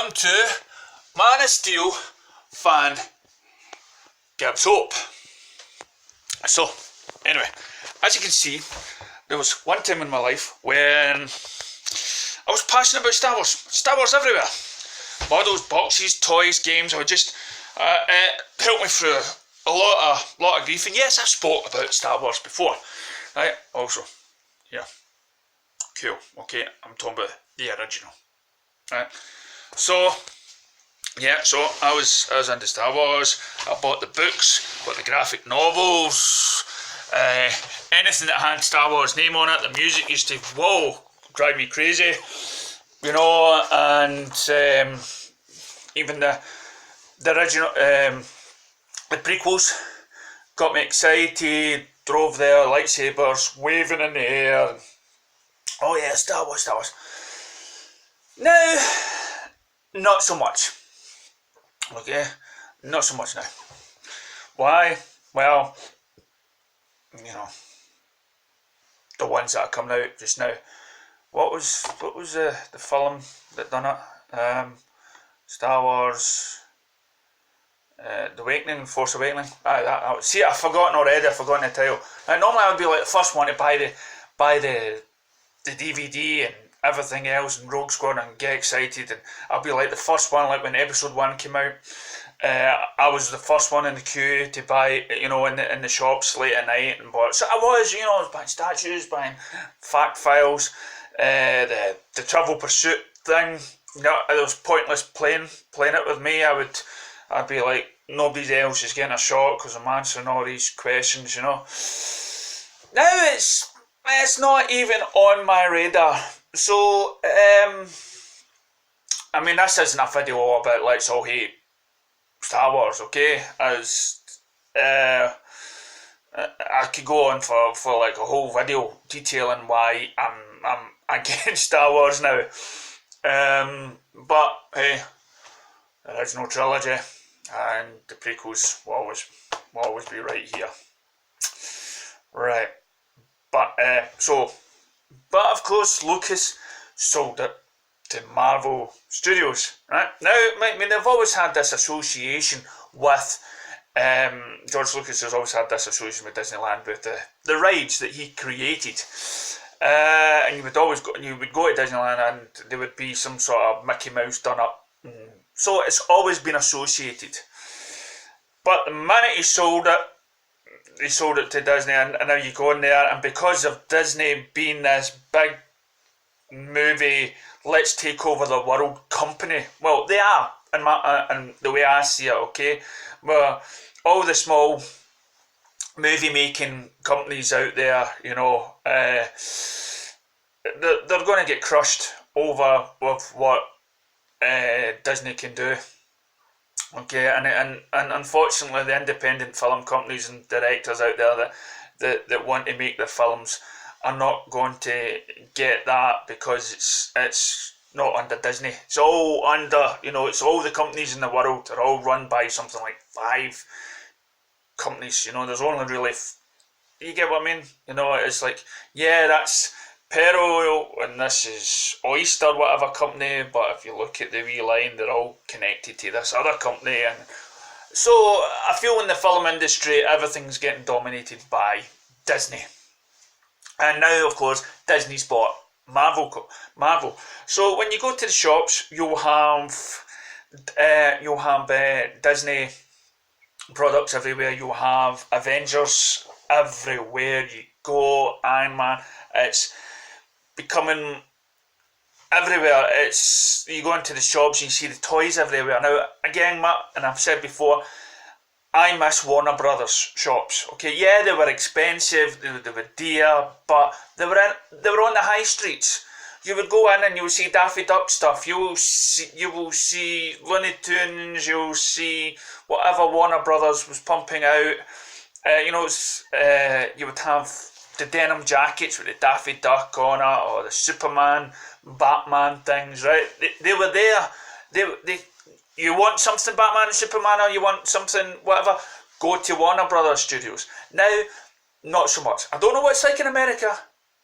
welcome to Man of Steel fan gives hope. So, anyway, as you can see, there was one time in my life when I was passionate about Star Wars. Star Wars everywhere. Models, boxes, toys, games. I would just helped me through a lot of grief. And yes, I've spoke about Star Wars before. Right? Also, yeah, cool. Okay, I'm talking about the original. Right. So, yeah, so I was into Star Wars. I bought the books, bought the graphic novels, anything that had Star Wars name on it. The music used to, drive me crazy, you know, and even the original, the prequels got me excited, drove there, lightsabers waving in the air. Oh yeah, Star Wars. Now, not so much. Okay, not so much now. Why? Well, you know, the ones that are coming out just now. What was the film that done it? Star Wars, The Awakening, Force Awakening. See, I've forgotten already. I've forgotten the title. Now, normally I would be like the first one to buy the DVD and everything else and Rogue Squadron and get excited, and I'll be like the first one, like when episode 1 came out. I was the first one in the queue to buy, you know, in the shops late at night and bought. So I was buying statues, buying fact files, the Trivial Pursuit thing. You know, it was pointless playing it with me. I'd be like, nobody else is getting a shot because I'm answering all these questions, you know. Now it's not even on my radar. So, I mean, this isn't a video all about let's all hate Star Wars, okay? As I could go on for like a whole video detailing why I'm against Star Wars now. But hey, the original trilogy and the prequels will always be right here. Right. But of course, Lucas sold it to Marvel Studios. Right now, I mean, they've always had this association with George Lucas has always had this association with Disneyland with the rides that he created. And you would go to Disneyland and there would be some sort of Mickey Mouse done up. So it's always been associated. But the minute he sold it to Disney, and now you go in there, and because of Disney being this big movie, let's take over the world company. Well, they are, and the way I see it, okay? Well, all the small movie making companies out there, you know, they're going to get crushed over with what Disney can do. Okay, and unfortunately, the independent film companies and directors out there that want to make their films are not going to get that because it's not under Disney. It's all under, you know, it's all the companies in the world. They're all run by something like 5 companies. You know, there's only really, you get what I mean? You know, it's like, yeah, that's Pero and this is Oyster, whatever company, but if you look at the wee line, they're all connected to this other company, and so I feel in the film industry everything's getting dominated by Disney, and now of course Disney's bought Marvel. So when you go to the shops, you'll have Disney products everywhere. You'll have Avengers everywhere you go. Iron Man. It's becoming everywhere. It's, you go into the shops and you see the toys everywhere. Now again, Matt, and I've said before, I miss Warner Brothers shops. Okay, yeah, they were expensive, they were dear, but they were on the high streets. You would go in and you will see Daffy Duck stuff. You will see Looney Tunes. You'll see whatever Warner Brothers was pumping out. You would have the denim jackets with the Daffy Duck on it, or the Superman, Batman things, right? They were there. You want something Batman and Superman, or you want something whatever, go to Warner Brothers Studios. Now, not so much. I don't know what it's like in America,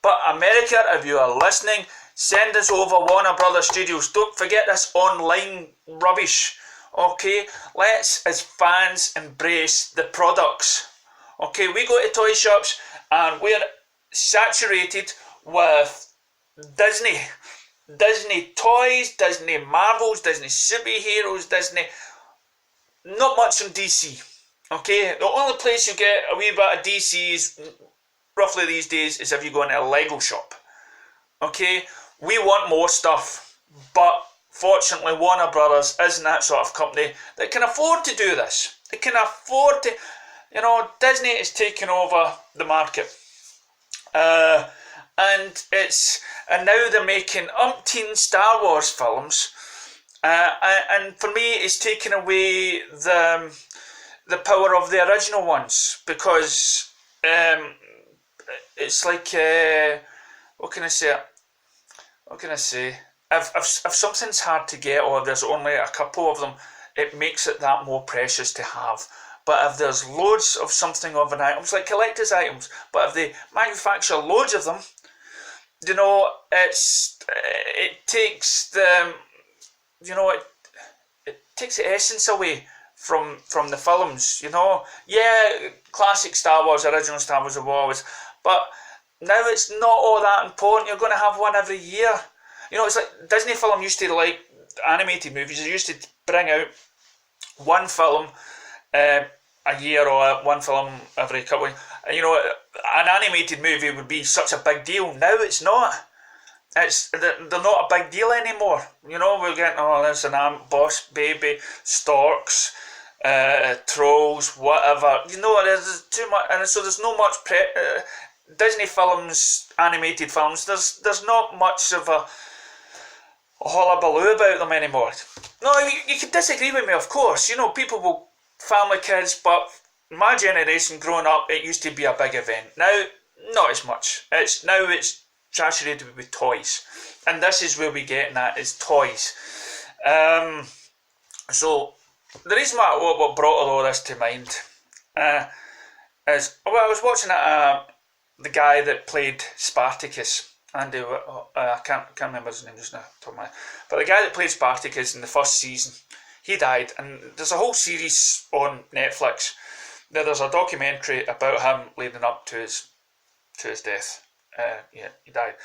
but America, if you are listening, Send us over, Warner Brothers Studios. Don't forget this online rubbish. Okay, let's as fans embrace the products. Okay, we go to toy shops and we're saturated with Disney toys, Disney Marvels, Disney superheroes, Disney. Not much on DC. Okay, the only place you get a wee bit of DC is roughly these days is if you go into a Lego shop. Okay, we want more stuff, but fortunately Warner Brothers isn't that sort of company that can afford to do this. They can afford to, Disney is taking over the market. And now they're making umpteen Star Wars films, and for me it's taking away the power of the original ones, because it's like what can I say? If something's hard to get, or there's only a couple of them, it makes it that more precious to have. But if there's loads of something of an item, it's like collector's items, but if they manufacture loads of them, it takes the it takes the essence away from the films. Yeah, classic Star Wars, original Star Wars, always, but now it's not all that important. You're going to have one every year. It's like Disney film used to, like animated movies, they used to bring out one film a year, or one film every couple of, an animated movie would be such a big deal. Now it's not. They're not a big deal anymore. We're getting, there's an Boss Baby, Storks, Trolls, whatever. There's too much, and so there's no much Disney films, animated films. There's not much of a hullabaloo about them anymore. No, you can disagree with me, of course. People will family kids, but my generation growing up, it used to be a big event. Now, not as much. It's saturated with toys, and this is where we get that is toys. So the reason what brought all this to mind is, I was watching the guy that played Spartacus, Andy. I can't remember his name just now, but the guy that played Spartacus in the first season, he died, and there's a whole series on Netflix. Now there's a documentary about him leading up to his death. He died,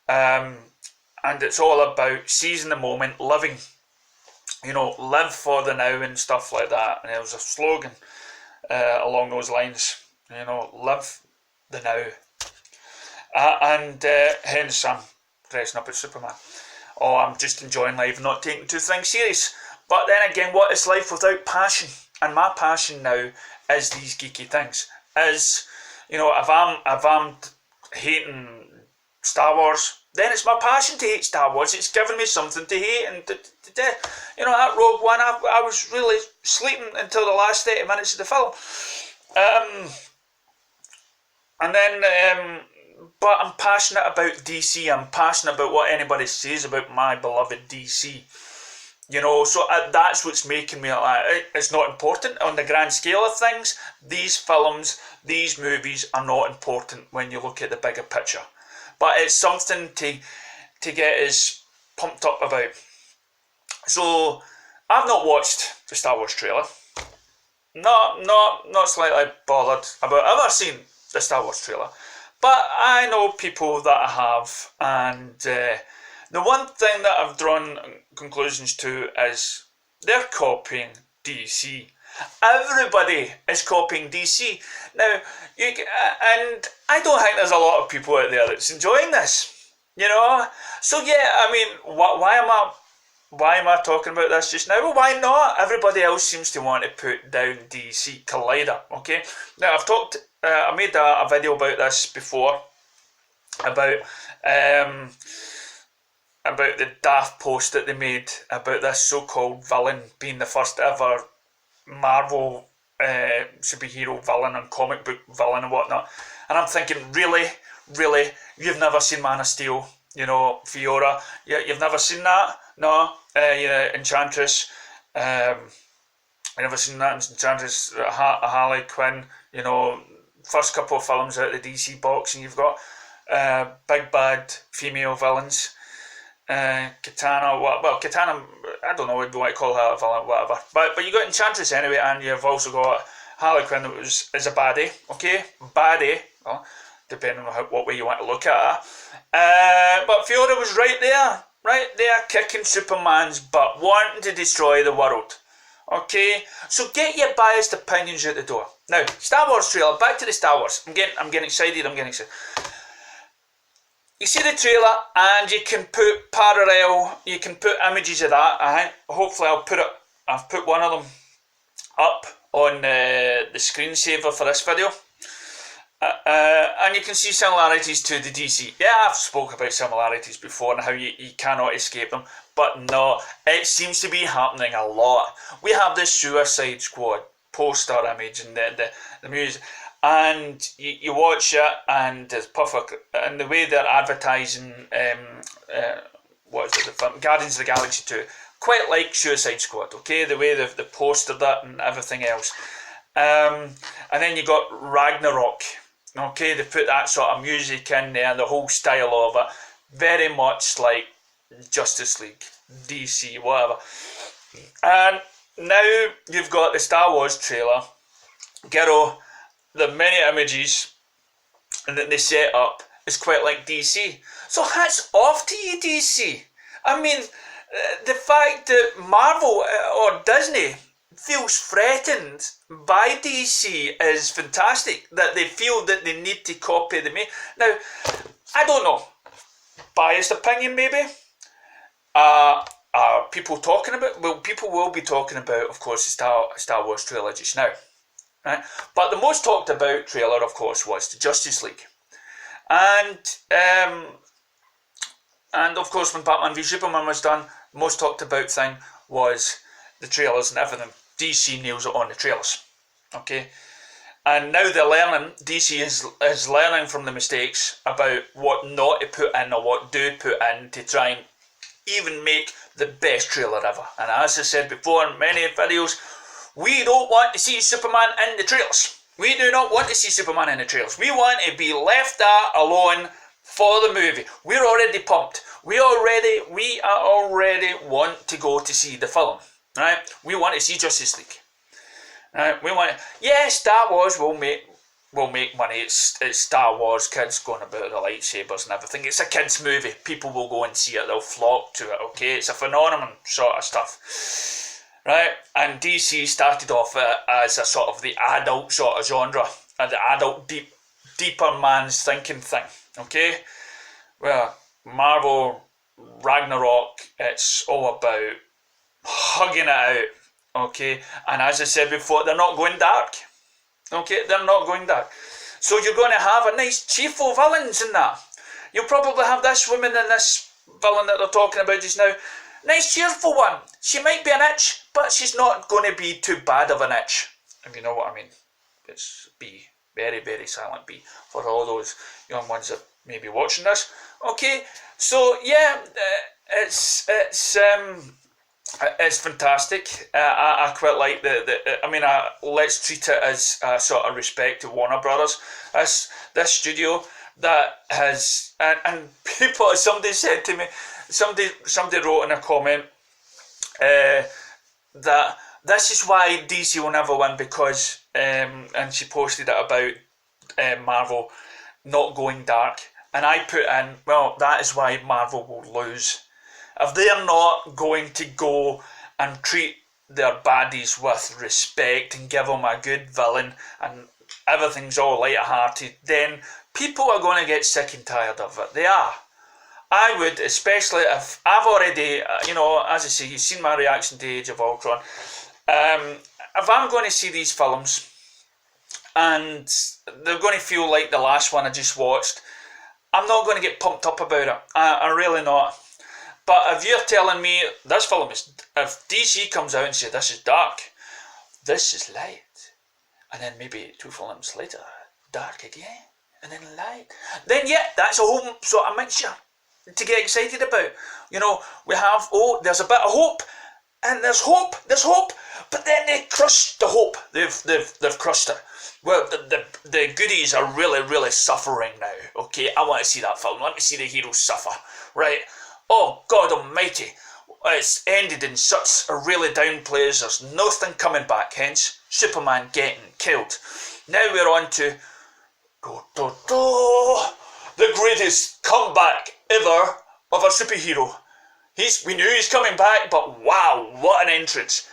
and it's all about seizing the moment, living. Live for the now and stuff like that. And there was a slogan along those lines. Live the now. And hence I'm dressing up as Superman. Oh, I'm just enjoying life, not taking two things serious. But then again, what is life without passion? And my passion now is these geeky things. If I'm hating Star Wars, then it's my passion to hate Star Wars. It's given me something to hate, and that Rogue One, I was really sleeping until the last 30 minutes of the film. But I'm passionate about DC. I'm passionate about what anybody says about my beloved DC. So that's what's making me like, it's not important on the grand scale of things. These films, these movies are not important when you look at the bigger picture. But it's something to get us pumped up about. So I've not watched the Star Wars trailer. Not slightly bothered about ever seen the Star Wars trailer. But I know people that have, and the one thing that I've drawn conclusions to is they're copying DC. Everybody is copying DC. Now, and I don't think there's a lot of people out there that's enjoying this, So yeah, I mean, why am I talking about this just now? Well, why not? Everybody else seems to want to put down DC Collider, okay? Now, I made a video about this before, about the daft post that they made about this so-called villain being the first ever Marvel superhero villain and comic book villain and whatnot. And I'm thinking, really? You've never seen Man of Steel? Fiora? You've never seen that? No? Enchantress? You've never seen that? Enchantress, Harley Quinn, first couple of films out of the DC box, and you've got big bad female villains. Katana, well, Katana, I don't know what you want to call her, villain, whatever. But you got Enchantress anyway, and you've also got Harley Quinn that is a baddie, okay? Baddie, well, depending on what way you want to look at her. But Fiora was right there, kicking Superman's butt, wanting to destroy the world. Okay, so get your biased opinions out the door. Now, Star Wars trailer. Back to the Star Wars. I'm getting excited. You see the trailer, and you can put parallel. You can put images of that. Hopefully, I've put one of them up on the screensaver for this video. And you can see similarities to the DC. Yeah, I've spoke about similarities before and how you cannot escape them. But no, it seems to be happening a lot. We have this Suicide Squad poster image and the music. And you watch it and it's perfect. And the way they're advertising, the film? Guardians of the Galaxy 2. Quite like Suicide Squad, okay? The way they've postered that and everything else. And then you got Ragnarok. Okay, they put that sort of music in there, the whole style of it, very much like Justice League, DC, whatever. And now you've got the Star Wars trailer. Ghetto, the many images that they set up is quite like DC. So hats off to you, DC. I mean, the fact that Marvel or Disney feels threatened by DC is fantastic, that they feel that they need to copy the me. Now, I don't know, biased opinion maybe, are people talking about, well, people will be talking about, of course, the Star Wars trailer just now, right? But the most talked about trailer, of course, was the Justice League. And of course, when Batman v Superman was done, the most talked about thing was the trailers and everything. DC nails it on the trailers, okay? And now they're learning, DC is learning from the mistakes about what not to put in or what do put in to try and even make the best trailer ever. And as I said before in many videos, we don't want to see Superman in the trailers. We do not want to see Superman in the trailers. We want to be left alone for the movie. We're already pumped. We already want to go to see the film. Right, we want to see Justice League. Right, Star Wars will make money. It's Star Wars, kids going about the lightsabers and everything. It's a kids movie. People will go and see it. They'll flock to it. Okay, it's a phenomenon sort of stuff. Right, and DC started off as a sort of the adult sort of genre, and the adult deeper man's thinking thing. Okay, well, Marvel Ragnarok, it's all about hugging it out, okay? And as I said before, they're not going dark, okay? They're not going dark. So you're going to have a nice cheerful villains in that. You'll probably have this woman in this villain that they're talking about just now. Nice cheerful one. She might be an itch, but she's not going to be too bad of an itch, if you know what I mean. It's B, very, very silent B, for all those young ones that may be watching this. Okay, so yeah, it's fantastic. I quite like let's treat it as a sort of respect to Warner Brothers. As this studio that has, and people, somebody said to me, somebody wrote in a comment that this is why DC will never win, because, and she posted it about Marvel not going dark, and I put in, well, that is why Marvel will lose. If they're not going to go and treat their baddies with respect and give them a good villain and everything's all light-hearted, then people are going to get sick and tired of it. They are. I would, especially if I've already, as I say, you've seen my reaction to Age of Ultron. If I'm going to see these films and they're going to feel like the last one I just watched, I'm not going to get pumped up about it. I'm really not. But if you're telling me this film is, if DC comes out and says this is dark, this is light, and then maybe 2 films later, dark again, and then light, then yeah, that's a whole sort of mixture to get excited about. We have, there's a bit of hope, and there's hope, but then they crushed the hope. They've crushed it. Well, the goodies are really, really suffering now. Okay, I want to see that film. Let me see the heroes suffer. Right. Oh, God almighty. It's ended in such a really down place. There's nothing coming back, hence Superman getting killed. Now we're on to the greatest comeback ever of a superhero. We knew he's coming back, but wow, what an entrance.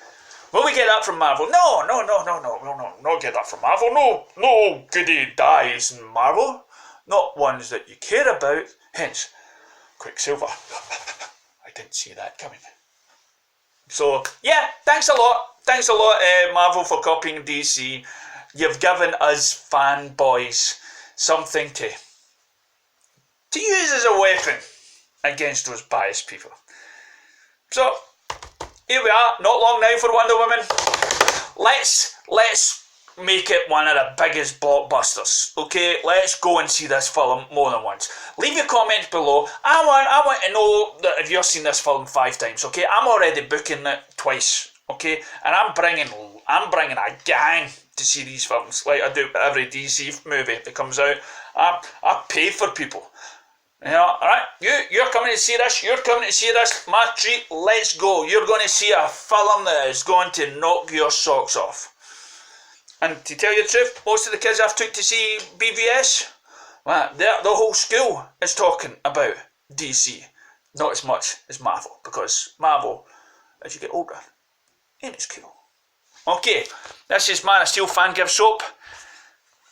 Will we get that from Marvel? No, not get that from Marvel. No goody dies in Marvel. Not ones that you care about. Hence, Quicksilver. I didn't see that coming. So, yeah, thanks a lot. Thanks a lot, Marvel, for copying DC. You've given us fanboys something to use as a weapon against those biased people. So, here we are, not long now for Wonder Woman. Let's make it one of the biggest blockbusters. Okay, let's go and see this film more than once. Leave your comments below. I want to know that if you've seen this film 5 times. Okay, I'm already booking it twice. Okay, and I'm bringing a gang to see these films like I do every DC movie that comes out. I pay for people. You know, alright, you're coming to see this, my treat, let's go. You're going to see a film that is going to knock your socks off. And to tell you the truth, most of the kids I've took to see BVS, well, the whole school is talking about DC, not as much as Marvel, because Marvel, as you get older, ain't as cool. Okay, this is Man of Steel Fan Give Soap.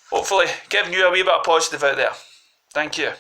Hopefully giving you a wee bit of positive out there. Thank you.